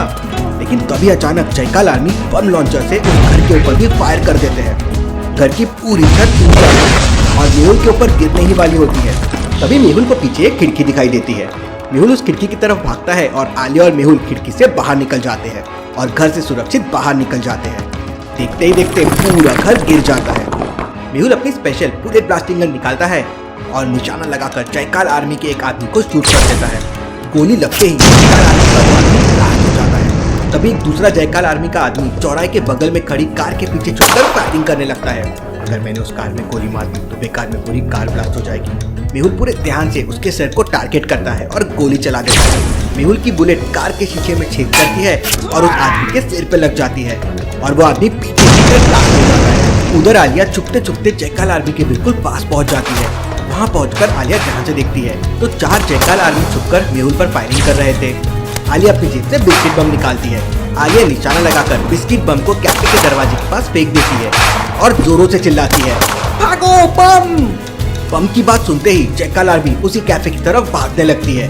लेकिन तभी अचानक जयकाल आर्मी बम लॉन्चर से उस घर के ऊपर भी फायर कर देते हैं। घर की पूरी छत टूट जाती है और मेहुल के ऊपर गिरने ही वाली होती है। तभी मेहुल को पीछे एक खिड़की दिखाई देती है। मेहुल उस खिड़की की तरफ भागता है और आलिया और मेहुल खिड़की से बाहर निकल जाते हैं और घर से सुरक्षित बाहर निकल जाते हैं। देखते ही देखते पूरा घर गिर जाता है। मेहुल अपनी स्पेशल बुलेट ब्लास्टिंग गन निकालता है और निशाना लगाकर जयकाल आर्मी के एक आदमी को शूट कर देता है। गोली लगते ही जयकाल आर्मी का आदमी ब्लास्ट हो जाता है। तभी एक दूसरा जयकाल आर्मी का आदमी चौराहे के बगल में खड़ी कार के पीछे छुपकर फायरिंग करने लगता है। अगर मैंने उस कार में गोली मार दी तो बेकार में पूरी कार ब्लास्ट हो जाएगी। मेहुल पूरे ध्यान से उसके सर को टारगेट करता है और गोली चला देता है। मेहुल की बुलेट कार के शीशे में छेद करती है और उस आदमी के सिर पे लग जाती है और वो आदमी पीछे से ब्लास्ट हो जाता है। उधर आलिया चुपते चुपते जयकाल आर्मी के बिल्कुल पास पहुंच जाती है। वहां पहुंचकर आलिया ध्यान से देखती है तो 4 जयकाल आर्मी छुपकर मेहुल पर फायरिंग कर रहे थे। आलिया अपनी जेब से बिस्किट बम निकालती है। आलिया निशाना लगाकर बिस्किट बम को कैफे के दरवाजे के पास फेंक देती है और जोरों से चिल्लाती है, भागो बम! बम की बात सुनते ही जयकाल आर्मी उसी कैफे की तरफ भागने लगती है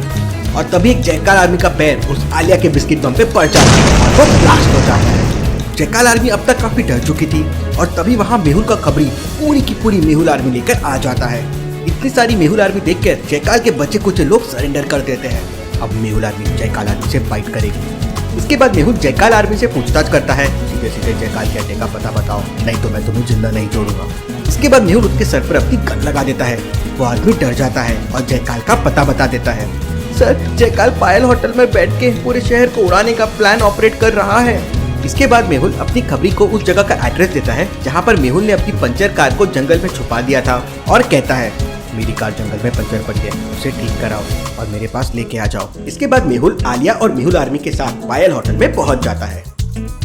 और तभी एक जयकाल आर्मी का पैर उस आलिया के बिस्किट बम पे पड़ जाता है और वो ब्लास्ट हो जाता है। जयकाल आर्मी अब तक काफी डर चुकी थी और तभी वहाँ मेहुल का खबरी पूरी की पूरी मेहुल आर्मी लेकर आ जाता है। इतनी सारी मेहुल आर्मी देखकर जयकाल के बच्चे कुछ लोग सरेंडर कर देते हैं। अब मेहुल आर्मी जयकाल आर्मी से फाइट करेगी। इसके बाद मेहुल जयकाल आर्मी से पूछताछ करता है, सीधे सीधे जयकाल के अड्डे का पता बताओ, नहीं तो मैं तुम्हें जिंदा नहीं छोड़ूंगा। इसके बाद मेहुल उसके सर पर अपनी गन लगा देता है। वो आदमी डर जाता है और जयकाल का पता बता देता है। सर, जयकाल पायल होटल में बैठ के पूरे शहर को उड़ाने का प्लान ऑपरेट कर रहा है। इसके बाद मेहुल अपनी खबरी को उस जगह का एड्रेस देता है जहाँ पर मेहुल ने अपनी पंचर कार को जंगल में छुपा दिया था और कहता है, मेरी कार जंगल में पंचर पड़ी है, उसे ठीक कराओ और मेरे पास लेके आ जाओ। इसके बाद मेहुल आलिया और मेहुल आर्मी के साथ पायल होटल में पहुंच जाता है।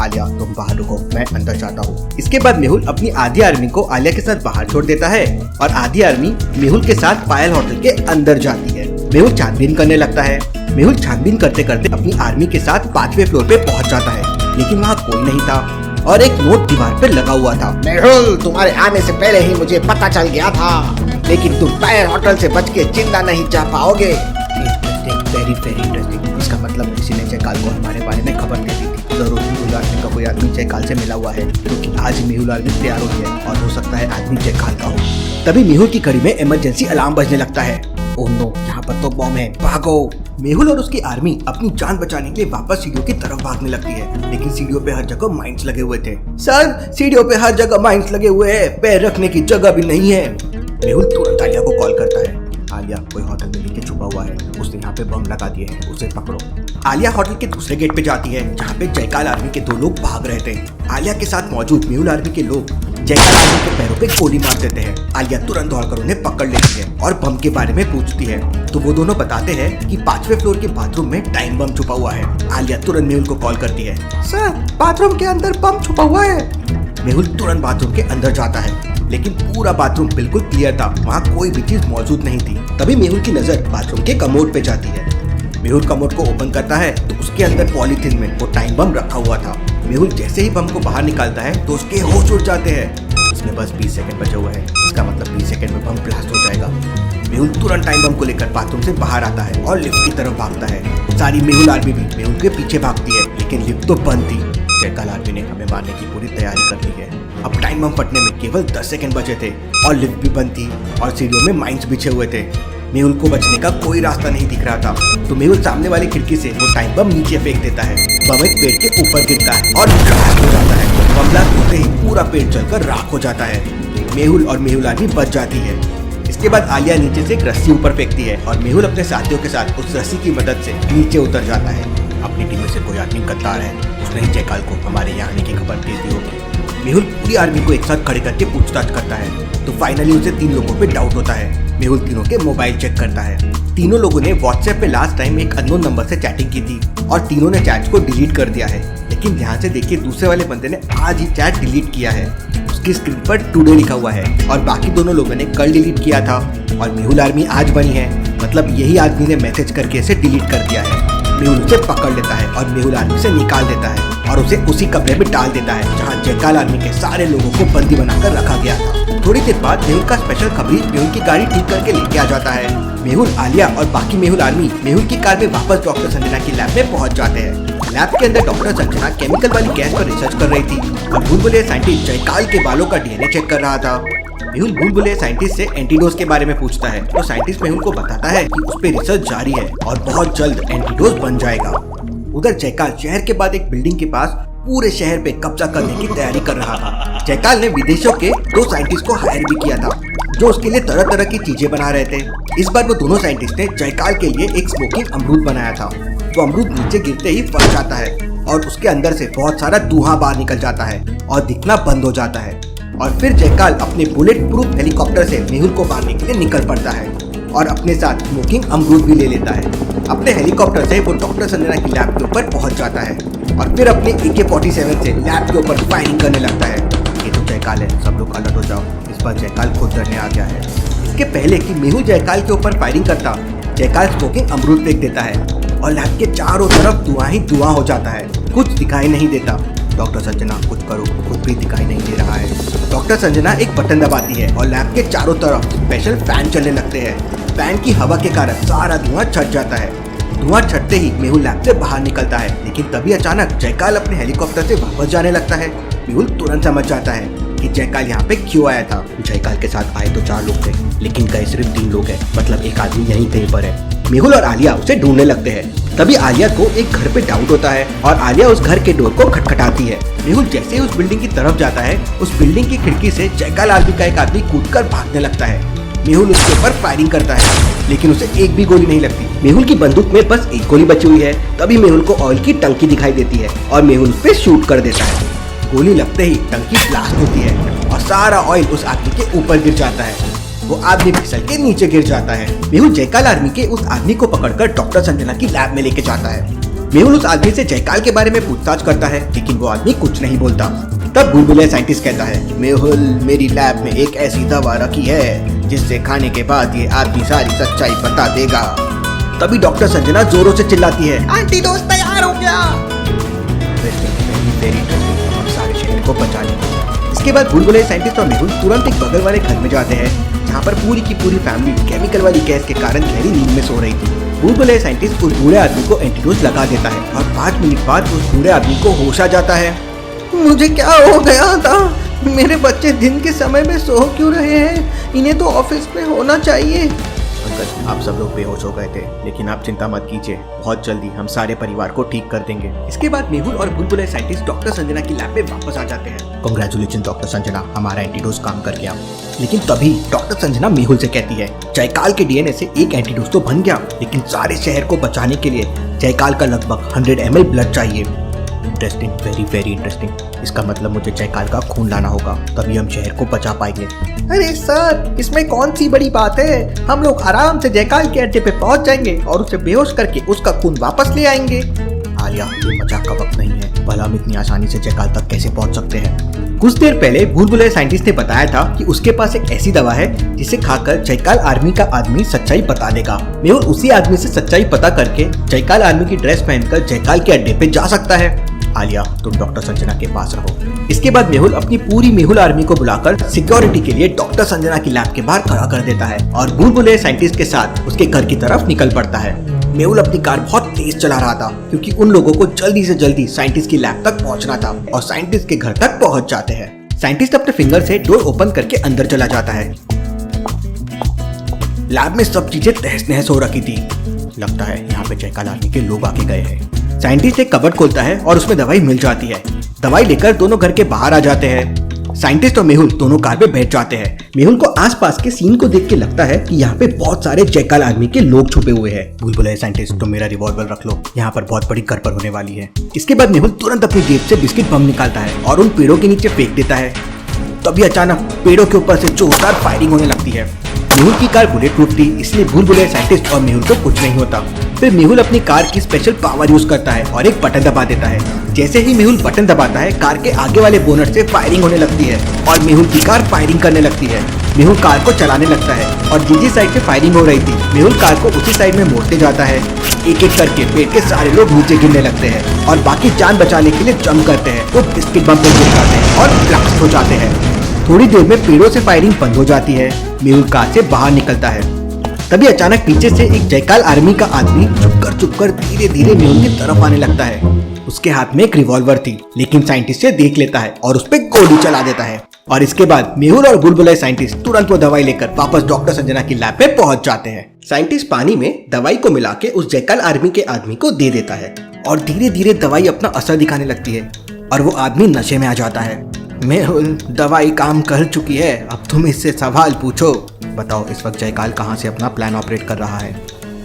आलिया, तुम बाहर रुको, मैं अंदर जाता हूँ। इसके बाद मेहुल अपनी आधी आर्मी को आलिया के साथ बाहर छोड़ देता है और आधी आर्मी मेहुल के साथ पायल होटल के अंदर जाती है। मेहुल छानबीन करने लगता है। मेहुल छानबीन करते करते अपनी आर्मी के साथ 5वें फ्लोर पे पहुंच जाता है, लेकिन वहाँ कोई नहीं था और एक नोट दीवार पे लगा हुआ था। मेहुल, तुम्हारे आने से पहले ही मुझे पता चल गया था, लेकिन तुम पायल होटल से बच के जिंदा नहीं जा पाओगे। Very very interesting. इसका मतलब किसी ने जयकाल को हमारे बारे में खबर दे दी थी। जरूर मेहुल आर्मी का कोई आदमी जयकाल से मिला हुआ है, क्योंकि आज मेहुल आर्मी तैयार हुई है और हो सकता है आदमी जयकाल का हो। तभी मेहुल की घड़ी में इमरजेंसी अलार्म बजने लगता है। ओह नो, यहाँ पर तो बम है, भागो! मेहुल और उसकी आर्मी अपनी जान बचाने के लिए वापस सीढ़ियों की तरफ भागने लगती है, लेकिन सीढ़ियों पे हर जगह माइंस लगे हुए थे। सर, सीढ़ियों पे हर जगह माइंस लगे हुए हैं, पैर रखने की जगह भी नहीं है। मेहुल तुरंत आलिया को कॉल करता है। आलिया, कोई होटल में नीचे छुपा हुआ है, उसने यहाँ पे बम लगा दिए हैं, उसे पकड़ो। आलिया होटल के दूसरे गेट पे जाती है जहाँ पे जयकाल आर्मी के 2 लोग भाग रहे थे। आलिया के साथ मौजूद मेहुल आर्मी के लोग जयकाल आर्मी के पैरों पे गोली मार देते हैं। आलिया तुरंत दौड़कर उन्हें पकड़ लेती है और बम के बारे में पूछती है तो वो दोनों बताते हैं कि 5वें फ्लोर के बाथरूम में टाइम बम छुपा हुआ है। आलिया तुरंत मेहुल को कॉल करती है। सर, बाथरूम के अंदर बम छुपा हुआ है। मेहुल तुरंत बाथरूम के अंदर जाता है, लेकिन पूरा बाथरूम बिल्कुल क्लियर था, वहाँ कोई भी चीज मौजूद नहीं थी। तभी मेहुल की नजर बाथरूम के कमोड पे जाती है। मेहुल कमोड को ओपन करता है तो उसके अंदर पॉलीथिन में वो टाइम बम रखा हुआ था। मेहुल जैसे ही बम को बाहर निकालता है तो उसके होश उड़ जाते हैं। इसमें बस 20 सेकंड बचे हुए हैं, इसका मतलब 20 सेकंड में बम ब्लास्ट हो जाएगा। मेहुल तुरंत टाइम बम को लेकर बाथरूम से बाहर आता है और लिफ्ट की तरफ भागता है। सारी मेहुल आर्मी भी मेहुल के पीछे भागती है, लेकिन लिफ्ट तो बंद थी। जयकाल आर्मी ने हमें मारने की पूरी तैयारी कर ली है। अब टाइम बम फटने में केवल 10 सेकंड बचे थे और लिफ्ट भी बंद थी और सीढ़ियों में माइंस बिछे हुए थे। मेहुल को बचने का कोई रास्ता नहीं दिख रहा था, तो मेहुल सामने वाली खिड़की से वो टाइम बम नीचे फेंक देता है। बम एक पेड़ के ऊपर गिरता है और ब्लास्ट हो जाता है। बम ब्लास्ट होते ही पूरा पेड़ जलकर राख हो जाता है। मेहुल और मेहुल आर्मी बच जाती है। इसके बाद आलिया नीचे से एक रस्सी ऊपर फेंकती है और मेहुल अपने साथियों के साथ उस रस्सी की मदद से नीचे उतर जाता है। अपनी टीम में से कोई आदमी गद्दार है, उसने ही जयकाल को हमारे यहाँ आने की खबर दे दी होगी। मेहुल पूरी आर्मी को एक साथ खड़े करके पूछताछ करता है तो फाइनली उसे 3 लोगों पे डाउट होता है। मेहुल तीनों के मोबाइल चेक करता है। तीनों लोगों ने व्हाट्सएप पे लास्ट टाइम एक अननोन नंबर से चैटिंग की थी और तीनों ने चैट्स को डिलीट कर दिया है। लेकिन ध्यान से देखिए, दूसरे वाले बंदे ने आज ही चैट डिलीट किया है। उसकी स्क्रीन पर टुडे लिखा हुआ है और बाकी दोनों लोगों ने कल डिलीट किया था और मेहुल आर्मी आज बनी है, मतलब यही आदमी ने मैसेज करके इसे डिलीट कर दिया है। मेहुल उसे पकड़ लेता है और मेहुल आर्मी से निकाल देता है और उसे उसी कमरे में डाल देता है जहाँ जयकाल आर्मी के सारे लोगों को बंदी बनाकर रखा गया था। थोड़ी देर बाद मेहुल का स्पेशल खबरी मेहुल की गाड़ी ठीक करके लेके आ जाता है। मेहुल, आलिया और बाकी मेहुल आर्मी मेहुल की कार में वापस डॉक्टर संजना की लैब में पहुंच जाते हैं। लैब के अंदर डॉक्टर संजना केमिकल वाली गैस पर रिसर्च कर रही थी और भूलभुलैया साइंटिस्ट जयकाल के बालों का DNA चेक कर रहा था। मेहुल भूलभुलैया साइंटिस्ट से एंटीडोज के बारे में पूछता है तो साइंटिस्ट मेहुल को बताता है कि उस पे रिसर्च जारी है और बहुत जल्द एंटीडोज बन जाएगा। उधर जयकाल शहर के बाद एक बिल्डिंग के पास पूरे शहर पे कब्जा करने की तैयारी कर रहा था। जयकाल ने विदेशों के 2 साइंटिस्ट को हायर भी किया था जो उसके लिए तरह तरह की चीजें बना रहे थे। इस बार वो दोनों साइंटिस्ट ने जयकाल के लिए एक स्मोकिंग अमरूद बनाया था। वो अमरूद नीचे गिरते ही फट जाता है और उसके अंदर से बहुत सारा धुआं बाहर निकल जाता है और दिखना बंद हो जाता है। और फिर जयकाल अपने बुलेट प्रूफ हेलीकॉप्टर से मेहुल को मारने के लिए निकल पड़ता है। और अपने साथ स्मोकिंग अमरूद भी ले लेता है। अपने हेलीकॉप्टर से वो डॉक्टर संजना की लैब के ऊपर पहुंच जाता है और फिर अपने AK-47 से लैब के ऊपर फायरिंग करने लगता है। ये तो जयकाल है, सब लोग अलर्ट हो जाओ, इस बार जयकाल खुद डरने आ गया है। इसके पहले कि मेहुल जयकाल के ऊपर फायरिंग करता, जयकाल स्मोकिंग अमरूद फेंक देता है और लैब के चारों तरफ धुआं ही धुआं हो जाता है। कुछ दिखाई नहीं देता। डॉक्टर संजना कुछ करो, कुछ भी दिखाई नहीं दे रहा है। डॉक्टर संजना एक बटन दबाती है और लैब के चारों तरफ स्पेशल फैन चलने लगते हैं। फैन की हवा के कारण सारा धुआं छट जाता है। धुआं छटते ही मेहुल लैब से बाहर निकलता है, लेकिन तभी अचानक जयकाल अपने हेलीकॉप्टर से वापस जाने लगता है। मेहुल तुरंत समझ जाता है कि जयकाल यहाँ पे क्यों आया था। जयकाल के साथ आए तो 4 लोग थे, लेकिन गए सिर्फ 3 लोग हैं, मतलब एक आदमी यहीं कहीं पर है। मेहुल और आलिया उसे ढूंढने लगते हैं। तभी आलिया को एक घर पे डाउट होता है और आलिया उस घर के डोर को खटखटाती है। मेहुल जैसे ही उस बिल्डिंग की तरफ जाता है, उस बिल्डिंग की खिड़की से जयकाल आर्मी का एक आदमी कूदकर भागने लगता है। मेहुल उसके ऊपर फायरिंग करता है, लेकिन उसे एक भी गोली नहीं लगती। मेहुल की बंदूक में बस एक गोली बची हुई है। तभी मेहुल को ऑयल की टंकी दिखाई देती है और मेहुल उस पे शूट कर देता है। गोली लगते ही टंकी ब्लास्ट होती है और सारा ऑयल उस आदमी के ऊपर गिर जाता है। वो आदमी फिसल के नीचे गिर जाता है। मेहुल जयकाल आर्मी के उस आदमी को पकड़कर डॉक्टर संजना की लैब में लेके जाता है। मेहुल उस आदमी से जयकाल के बारे में पूछताछ करता है, लेकिन वो आदमी कुछ नहीं बोलता। तब बुलबुले साइंटिस्ट कहता है, मेहुल, मेरी लैब में एक ऐसी दवा रखी है जिससे खाने के बाद ये आदमी सारी सच्चाई बता देगा। तभी डॉक्टर संजना जोरों से चिल्लाती है, एंटीडोज तैयार हो गया। सारे शहर को बचा लेंगे। इसके बाद बुलबुले साइंटिस्ट और मेहुल तुरंत एक बगल वाले घर में जाते हैं, जहाँ पर पूरी की पूरी फैमिली केमिकल वाली गैस के कारण गहरी नींद में सो रही थी। बुलबुले साइंटिस्ट उस बूढ़े आदमी को एंटीडोज लगा देता है और 5 मिनट बाद उस बूढ़े आदमी को होश आ जाता है। मुझे क्या हो गया था? मेरे बच्चे दिन के समय में सो क्यों रहे हैं? इन्हें तो ऑफिस में होना चाहिए। अंकल, आप सब लोग बेहोश हो गए थे, लेकिन आप चिंता मत कीजिए, बहुत जल्दी हम सारे परिवार को ठीक कर देंगे। इसके बाद मेहुल और बुलबुले साइंटिस्ट डॉक्टर संजना की लैब में वापस आ जाते हैं। कांग्रेचुलेशन डॉक्टर संजना, हमारा एंटीडोज काम कर गया। लेकिन तभी डॉक्टर संजना मेहुल से कहती है, जयकाल के DNA से एक एंटीडोज तो बन गया, लेकिन सारे शहर को बचाने के लिए जयकाल का लगभग 100 ml ब्लड चाहिए। Interesting, very interesting. इसका मतलब मुझे जयकाल का खून लाना होगा, तभी हम शहर को बचा पाएंगे। अरे सर, इसमें कौन सी बड़ी बात है? हम लोग आराम से जयकाल के अड्डे पे पहुंच जाएंगे और उसे बेहोश करके उसका खून वापस ले आएंगे। आलिया, ये मजाक का वक्त नहीं है, भला हम इतनी आसानी से जयकाल तक कैसे पहुंच सकते हैं? कुछ देर पहले बुलबुले साइंटिस्ट ने बताया था कि उसके पास एक ऐसी दवा है जिसे खाकर जयकाल आर्मी का आदमी सच्चाई बता देगा। मेहुल उसी आदमी से सच्चाई पता करके जयकाल आर्मी की ड्रेस पहनकर जयकाल के अड्डे पे जा सकता है। आलिया, तुम डॉक्टर संजना के पास रहो। इसके बाद मेहुल अपनी पूरी मेहुल आर्मी को बुलाकर सिक्योरिटी के लिए डॉक्टर संजना की लैब के बाहर खड़ा कर देता है और बुलबुले साइंटिस्ट के साथ उसके घर की तरफ निकल पड़ता है। मेहुल अपनी कार बहुत तेज चला रहा था, क्योंकि उन लोगों को जल्दी से जल्दी साइंटिस्ट की लैब तक पहुंचना था और साइंटिस्ट के घर तक पहुंच जाते हैं। साइंटिस्ट अपने फिंगर से डोर ओपन करके अंदर चला जाता है। लैब में सब चीजें तहस नहस हो रखी थी। लगता है यहाँ पे जयकाल आर्मी के लोग आके गए हैं। साइंटिस्ट एक कबर्ड खोलता है और उसमें दवाई मिल जाती है। दवाई लेकर दोनों घर के बाहर आ जाते हैं। साइंटिस्ट और मेहुल दोनों कार पे बैठ जाते हैं। मेहुल को आसपास के सीन को देख के लगता है कि यहाँ पे बहुत सारे जयकाल आर्मी के लोग छुपे हुए हैं। बुलबुले साइंटिस्ट, तुम मेरा रिवॉल्वर रख लो, यहाँ पर बहुत बड़ी गड़बड़ होने वाली है। इसके बाद मेहुल तुरंत अपनी जेब से बिस्किट बम निकालता है और उन पेड़ों के नीचे फेंक देता है। तभी अचानक पेड़ों के ऊपर से जोरदार फायरिंग होने लगती है। मेहुल की कार बुलेट प्रूफ थी, इसलिए बुलबुले साइंटिस्ट और मेहुल को कुछ नहीं होता। फिर मेहुल अपनी कार की स्पेशल पावर यूज करता है और एक बटन दबा देता है। जैसे ही मेहुल बटन दबाता है, कार के आगे वाले बोनट से फायरिंग होने लगती है और मेहुल की कार फायरिंग करने लगती है। मेहुल कार को चलाने लगता है और जिस साइड से फायरिंग हो रही थी, मेहुल कार को उसी साइड में मोड़ते जाता है। एक एक करके पेड़ के सारे लोग नीचे गिरने लगते हैं और बाकी जान बचाने के लिए जंप करते हैं। वो बिस्किट बम पे गिर जाते हैं और ब्लास्ट हो जाते हैं। थोड़ी देर में पेड़ों से फायरिंग बंद हो जाती है। मेहुल कार से बाहर निकलता है। तभी अचानक पीछे से एक जयकाल आर्मी का आदमी चुपकर धीरे धीरे मेहुल की तरफ आने लगता है। उसके हाथ में एक रिवॉल्वर थी, लेकिन साइंटिस्ट से देख लेता है और उस पर गोली चला देता है। और इसके बाद मेहुल और बुलबुले साइंटिस्ट तुरंत वो दवाई लेकर वापस डॉक्टर संजना की लैब पे पहुंच जाते हैं। साइंटिस्ट पानी में दवाई को मिला के उस जयकाल आर्मी के आदमी को दे देता है और धीरे धीरे दवाई अपना असर दिखाने लगती है और वो आदमी नशे में आ जाता है। मेहुल, दवाई काम कर चुकी है, अब तुम इससे सवाल पूछो। बताओ इस वक्त जयकाल कहाँ से अपना प्लान ऑपरेट कर रहा है?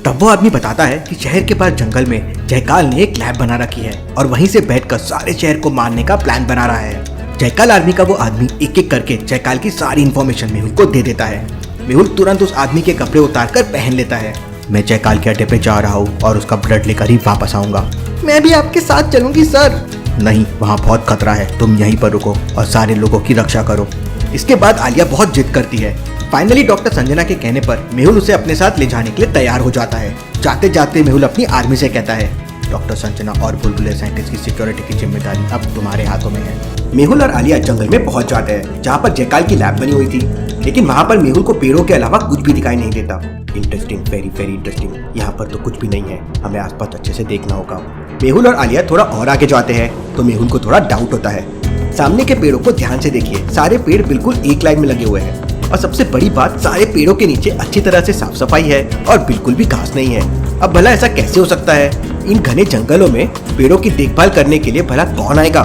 तब वो आदमी बताता है कि शहर के पास जंगल में जयकाल ने एक लैब बना रखी है और वहीं से बैठकर सारे शहर को मारने का प्लान बना रहा है। जयकाल आर्मी का वो आदमी एक एक करके जयकाल की सारी इन्फॉर्मेशन मेहुल को दे देता है। मेहुल तुरंत उस आदमी के कपड़े उतारकर पहन लेता है। मैं जयकाल के अड्डे पे जा रहा हूँ और उसका ब्लड लेकर ही वापस आऊंगा। मैं भी आपके साथ चलूंगी सर। नहीं, वहाँ बहुत खतरा है, तुम यहीं पर रुको और सारे लोगों की रक्षा करो। इसके बाद आलिया बहुत जिद करती है। फाइनली डॉक्टर संजना के कहने पर मेहुल उसे अपने साथ ले जाने के लिए तैयार हो जाता है। जाते जाते मेहुल अपनी आर्मी से कहता है, डॉक्टर संजना और बुलबुले साइंटिस्ट की सिक्योरिटी की जिम्मेदारी अब तुम्हारे हाथों में है। मेहुल और आलिया जंगल में पहुंच जाते हैं जहाँ पर जयकाल की लैब बनी हुई थी, लेकिन वहाँ पर मेहुल को पेड़ों के अलावा कुछ भी दिखाई नहीं देता। Interesting, very very interesting. यहाँ पर तो कुछ भी नहीं है, हमें आसपास अच्छे से देखना होगा। मेहुल और आलिया थोड़ा और आगे जाते हैं तो मेहुल को थोड़ा डाउट होता है। सामने के पेड़ों को ध्यान से देखिए, सारे पेड़ बिल्कुल एक लाइन में लगे हुए हैं और सबसे बड़ी बात, सारे पेड़ों के नीचे अच्छी तरह से साफ सफाई है और बिल्कुल भी घास नहीं है। अब भला ऐसा कैसे हो सकता है? इन घने जंगलों में पेड़ों की देखभाल करने के लिए भला कौन आएगा?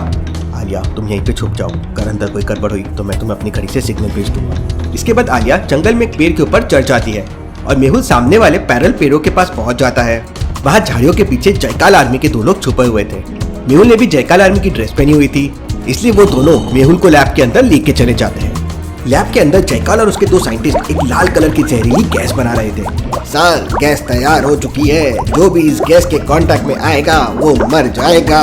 आलिया, तुम यहीं पे छुप जाओ, अगर अंदर कोई गड़बड़ हुई तो मैं तुम्हें अपनी घड़ी से सिग्नल भेज दूंगा। इसके बाद आलिया जंगल में एक पेड़ के ऊपर चढ़ जाती है और मेहुल सामने वाले पैरल पेड़ों के पास पहुंच जाता है। वहाँ झाड़ियों के पीछे जयकाल आर्मी के 2 लोग छुपे हुए थे। मेहुल ने भी जयकाल आर्मी की ड्रेस पहनी हुई थी, इसलिए वो दोनों मेहुल को लैब के अंदर लेके चले जाते हैं। लैब के अंदर जयकाल और उसके 2 साइंटिस्ट एक लाल कलर की जहरीली गैस बना रहे थे। सर, गैस तैयार हो चुकी है। जो भी इस गैस के कांटेक्ट में आएगा वो मर जाएगा।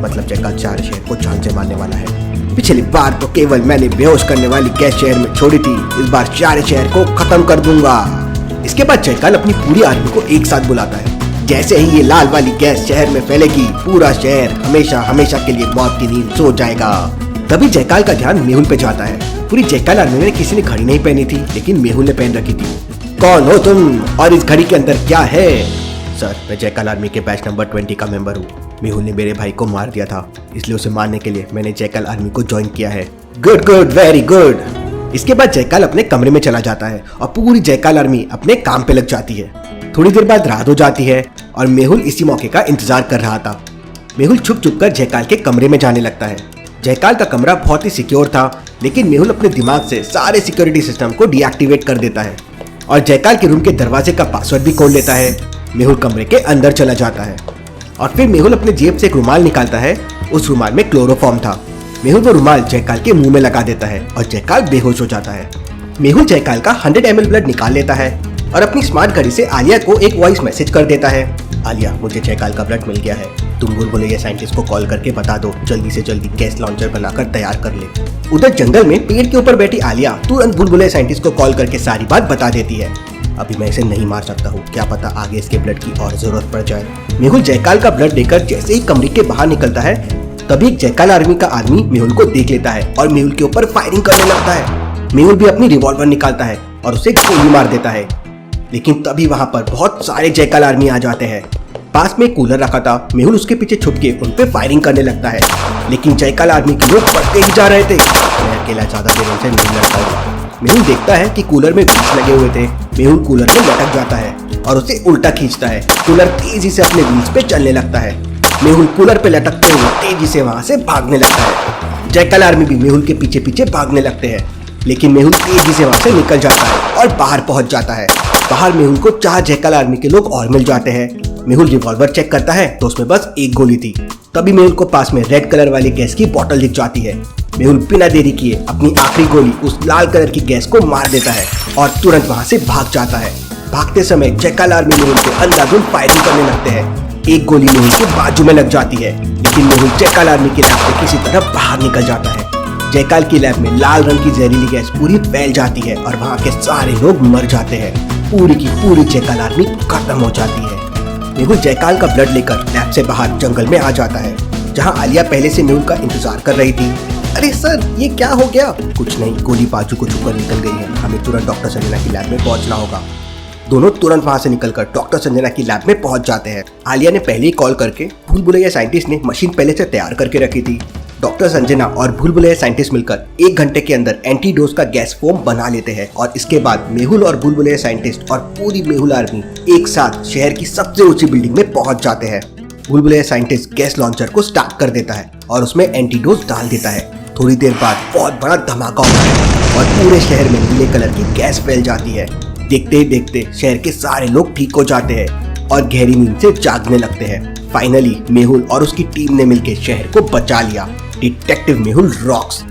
मतलब जयकाल 4 शहर को जान से मारने वाला है। पिछली बार तो केवल मैंने बेहोश करने वाली गैस शहर में छोड़ी थी, इस बार 4 शहर को खत्म कर दूंगा। इसके बाद जयकाल अपनी पूरी आर्मी को एक साथ बुलाता है। जैसे ही ये लाल वाली गैस शहर में फैलेगी, पूरा शहर हमेशा हमेशा के लिए मौत की नींद सो जाएगा। तभी जयकाल का ध्यान मेहुल पे जाता है। पूरी जयकाल आर्मी में किसी ने घड़ी नहीं पहनी थी, लेकिन मेहुल ने पहन रखी थी। कौन हो तुम और इस घड़ी के अंदर क्या है? सर, मैं जयकाल आर्मी के बैच नंबर 20 का मेंबर हूँ। मेहुल ने मेरे भाई को मार दिया था, इसलिए उसे मारने के लिए मैंने जयकाल आर्मी को ज्वाइन किया है। Good good, very good. इसके बाद जयकाल अपने कमरे में चला जाता है और पूरी जयकाल आर्मी अपने काम पे लग जाती है। थोड़ी देर बाद रात हो जाती है और मेहुल इसी मौके का इंतजार कर रहा था। मेहुल छुप छुप कर जयकाल के कमरे में जाने लगता है। जयकाल का कमरा बहुत ही सिक्योर था, लेकिन मेहुल अपने दिमाग से सारे सिक्योरिटी सिस्टम को डीएक्टिवेट कर देता है और जयकाल के रूम के दरवाजे का पासवर्ड भी खोल लेता है। मेहुल कमरे के अंदर चला जाता है और फिर मेहुल अपने जेब से एक रुमाल निकालता है। उस रुमाल में क्लोरोफॉर्म था। मेहुल वो रुमाल जयकाल के मुंह में लगा देता है और जयकाल बेहोश हो जाता है। मेहुल जयकाल का 100 ml ब्लड निकाल लेता है और अपनी स्मार्ट घड़ी से आलिया को एक वॉइस मैसेज कर देता है। आलिया, मुझे जयकाल का ब्लड मिल गया है, तुम बुलबुले साइंटिस्ट को कॉल करके बता दो जल्दी से जल्दी गैस लॉन्चर बनाकर तैयार कर ले। उधर जंगल में पेड़ के ऊपर बैठी आलिया तुरंत बुलबुले साइंटिस्ट को कॉल करके सारी बात बता देती है। अभी मैं इसे नहीं मार सकता हूँ, क्या पता आगे इसके ब्लड की और जरूरत पड़ जाए। मेहुल जयकाल का ब्लड लेकर जैसे ही कमरे के बाहर निकलता है, तभी एक जयकाल आर्मी का आदमी मेहुल को देख लेता है और मेहुल के ऊपर फायरिंग करने लगता है। मेहुल भी अपनी रिवॉल्वर निकालता है और उसे गोली मार देता है, लेकिन तभी वहाँ पर बहुत सारे जयकाल आर्मी आ जाते हैं। पास में एक कूलर रखा था, मेहुल उसके पीछे छुप के उन पे फायरिंग करने लगता है, लेकिन जयकाल आर्मी के लोग बढ़ते ही जा रहे थे। मैं अकेला ज्यादा देर उनसे नहीं लड़ पाऊंगा। मेहुल देखता है कि कूलर में व्हील्स लगे हुए थे। मेहुल कूलर में लटक जाता है और उसे उल्टा खींचता है। कूलर तेजी से अपने व्हील्स पे चलने लगता है। मेहुल कूलर पे लटकते हुए तेजी से वहाँ से भागने लगता है। जयकाल आर्मी भी मेहुल के पीछे पीछे भागने लगते हैं, लेकिन मेहुल तेजी से वहाँ से निकल जाता है और बाहर पहुँच जाता है। बाहर मेहुल को 4 जयकाल आर्मी के लोग और मिल जाते हैं। मेहुल रिवॉल्वर चेक करता है तो उसमें बस एक गोली थी। तभी मेहुल को पास में रेड कलर वाली गैस की बोतल दिख जाती है। मेहुल बिना देरी किए अपनी आखिरी गोली उस लाल कलर की गैस को मार देता है और तुरंत वहाँ से भाग जाता है। भागते समय जयकाल आर्मी मेहुल के अंधाधुंध फायरिंग करने लगते हैं। एक गोली मेहुल के बाजू में लग जाती है, लेकिन मेहुल जयकाल आर्मी के लैब से किसी तरह बाहर निकल जाता है। जयकाल की लैब में लाल रंग की जहरीली गैस पूरी फैल जाती है और वहाँ के सारे लोग मर जाते हैं। पूरी की पूरी जयकाल आर्मी खत्म हो जाती है। मेहुल जयकाल का ब्लड लेकर लैब से बाहर जंगल में आ जाता है, जहाँ आलिया पहले से मेहुल का इंतजार कर रही थी। अरे सर, ये क्या हो गया? कुछ नहीं, गोली बाजू को छूकर निकल गई है। हमें तुरंत डॉक्टर संजना की लैब में पहुंचना होगा। दोनों तुरंत वहां से निकलकर डॉक्टर संजना की लैब में पहुंच जाते हैं। आलिया ने पहले ही कॉल करके भूलभुलैया साइंटिस्ट ने मशीन पहले से तैयार करके रखी थी। डॉक्टर संजना और भूलभुलैया साइंटिस्ट मिलकर 1 घंटे के अंदर एंटीडोज का गैस फोम बना लेते हैं और इसके बाद मेहुल और भूलभुलैया साइंटिस्ट और पूरी मेहुल आर्मी एक साथ शहर की सबसे ऊंची बिल्डिंग में पहुंच जाते हैं। भूलभुलैया साइंटिस्ट गैस लॉन्चर को स्टार्ट कर देता है और उसमें एंटीडोज डाल देता है। थोड़ी देर बाद बहुत बड़ा धमाका होता है और पूरे शहर में नीले कलर की गैस फैल जाती है। देखते ही देखते शहर के सारे लोग ठीक हो जाते हैं और गहरी नींद से जागने लगते हैं। फाइनली मेहुल और उसकी टीम ने मिलकर शहर को बचा लिया। Detective Mehul rocks.